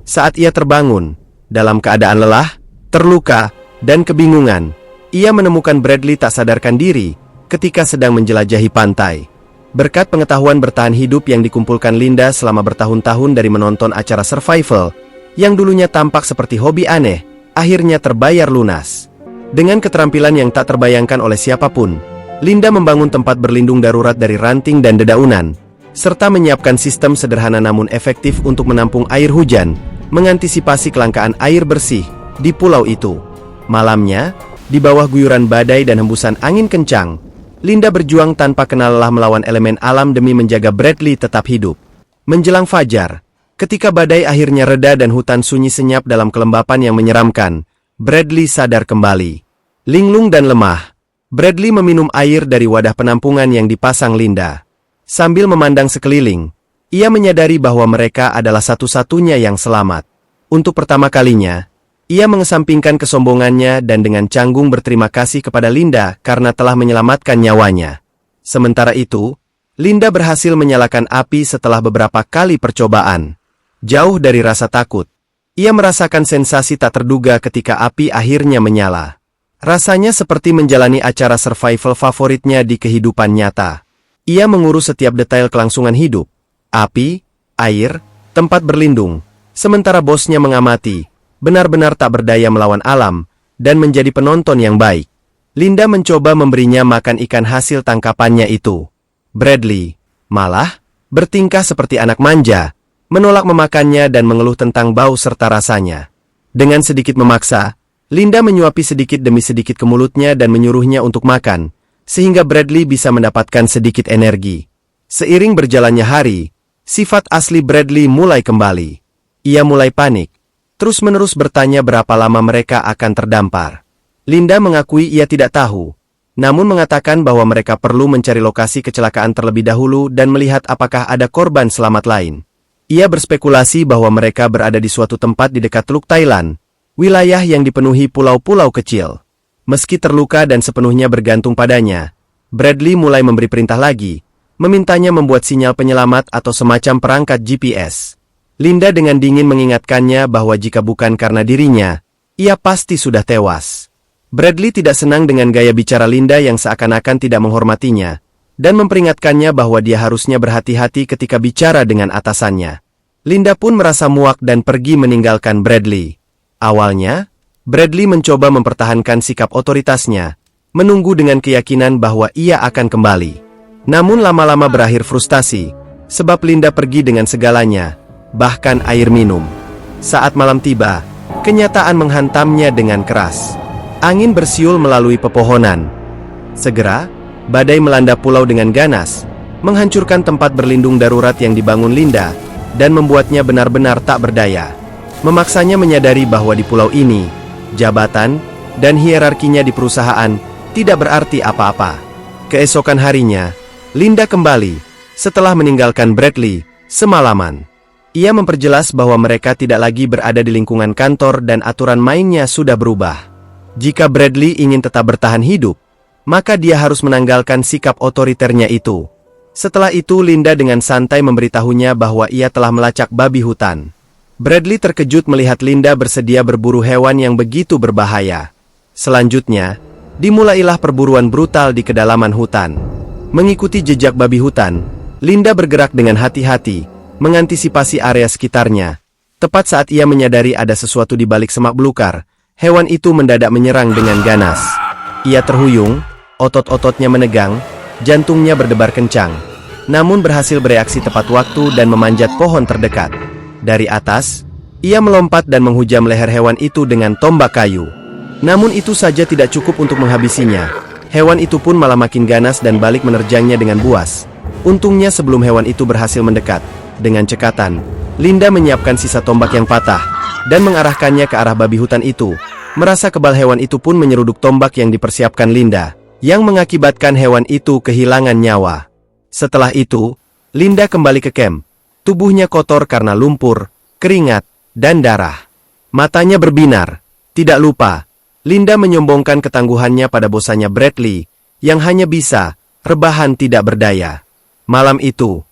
Saat ia terbangun, dalam keadaan lelah, terluka, dan kebingungan, ia menemukan Bradley tak sadarkan diri ketika sedang menjelajahi pantai. Berkat pengetahuan bertahan hidup yang dikumpulkan Linda selama bertahun-tahun dari menonton acara survival, yang dulunya tampak seperti hobi aneh, akhirnya terbayar lunas. Dengan keterampilan yang tak terbayangkan oleh siapapun, Linda membangun tempat berlindung darurat dari ranting dan dedaunan, serta menyiapkan sistem sederhana namun efektif untuk menampung air hujan, mengantisipasi kelangkaan air bersih di pulau itu. Malamnya, di bawah guyuran badai dan hembusan angin kencang, Linda berjuang tanpa kenal lelah melawan elemen alam demi menjaga Bradley tetap hidup. Menjelang fajar, ketika badai akhirnya reda dan hutan sunyi senyap dalam kelembapan yang menyeramkan, Bradley sadar kembali. Linglung dan lemah, Bradley meminum air dari wadah penampungan yang dipasang Linda. Sambil memandang sekeliling, ia menyadari bahwa mereka adalah satu-satunya yang selamat. Untuk pertama kalinya, ia mengesampingkan kesombongannya dan dengan canggung berterima kasih kepada Linda karena telah menyelamatkan nyawanya. Sementara itu, Linda berhasil menyalakan api setelah beberapa kali percobaan. Jauh dari rasa takut, ia merasakan sensasi tak terduga ketika api akhirnya menyala. Rasanya seperti menjalani acara survival favoritnya di kehidupan nyata. Ia mengurus setiap detail kelangsungan hidup, api, air, tempat berlindung, sementara bosnya mengamati, benar-benar tak berdaya melawan alam, dan menjadi penonton yang baik. Linda mencoba memberinya makan ikan hasil tangkapannya itu. Bradley, malah, bertingkah seperti anak manja, menolak memakannya dan mengeluh tentang bau serta rasanya. Dengan sedikit memaksa, Linda menyuapi sedikit demi sedikit ke mulutnya dan menyuruhnya untuk makan, sehingga Bradley bisa mendapatkan sedikit energi. Seiring berjalannya hari, sifat asli Bradley mulai kembali. Ia mulai panik, terus-menerus bertanya berapa lama mereka akan terdampar. Linda mengakui ia tidak tahu, namun mengatakan bahwa mereka perlu mencari lokasi kecelakaan terlebih dahulu dan melihat apakah ada korban selamat lain. Ia berspekulasi bahwa mereka berada di suatu tempat di dekat Teluk Thailand, wilayah yang dipenuhi pulau-pulau kecil. Meski terluka dan sepenuhnya bergantung padanya, Bradley mulai memberi perintah lagi, memintanya membuat sinyal penyelamat atau semacam perangkat GPS. Linda dengan dingin mengingatkannya bahwa jika bukan karena dirinya, ia pasti sudah tewas. Bradley tidak senang dengan gaya bicara Linda yang seakan-akan tidak menghormatinya, dan memperingatkannya bahwa dia harusnya berhati-hati ketika bicara dengan atasannya. Linda pun merasa muak dan pergi meninggalkan Bradley. Awalnya, Bradley mencoba mempertahankan sikap otoritasnya, menunggu dengan keyakinan bahwa ia akan kembali. Namun lama-lama berakhir frustasi, sebab Linda pergi dengan segalanya, bahkan air minum. Saat malam tiba, kenyataan menghantamnya dengan keras. Angin bersiul melalui pepohonan. Segera, badai melanda pulau dengan ganas, menghancurkan tempat berlindung darurat yang dibangun Linda, dan membuatnya benar-benar tak berdaya. Memaksanya menyadari bahwa di pulau ini, jabatan dan hierarkinya di perusahaan tidak berarti apa-apa. Keesokan harinya, Linda kembali, setelah meninggalkan Bradley semalaman. Ia memperjelas bahwa mereka tidak lagi berada di lingkungan kantor dan aturan mainnya sudah berubah. Jika Bradley ingin tetap bertahan hidup, maka dia harus menanggalkan sikap otoriternya itu. Setelah itu Linda dengan santai memberitahunya bahwa ia telah melacak babi hutan. Bradley terkejut melihat Linda bersedia berburu hewan yang begitu berbahaya. Selanjutnya, dimulailah perburuan brutal di kedalaman hutan. Mengikuti jejak babi hutan, Linda bergerak dengan hati-hati, mengantisipasi area sekitarnya. Tepat saat ia menyadari ada sesuatu di balik semak belukar, hewan itu mendadak menyerang dengan ganas. Ia terhuyung, otot-ototnya menegang, jantungnya berdebar kencang, namun berhasil bereaksi tepat waktu dan memanjat pohon terdekat. Dari atas, ia melompat dan menghujam leher hewan itu dengan tombak kayu. Namun itu saja tidak cukup untuk menghabisinya. Hewan itu pun malah makin ganas dan balik menerjangnya dengan buas. Untungnya sebelum hewan itu berhasil mendekat, dengan cekatan, Linda menyiapkan sisa tombak yang patah, dan mengarahkannya ke arah babi hutan itu. Merasa kebal hewan itu pun menyeruduk tombak yang dipersiapkan Linda, yang mengakibatkan hewan itu kehilangan nyawa. Setelah itu, Linda kembali ke camp. Tubuhnya kotor karena lumpur, keringat, dan darah. Matanya berbinar. Tidak lupa, Linda menyombongkan ketangguhannya pada bosannya Bradley, yang hanya bisa rebahan tidak berdaya. Malam itu,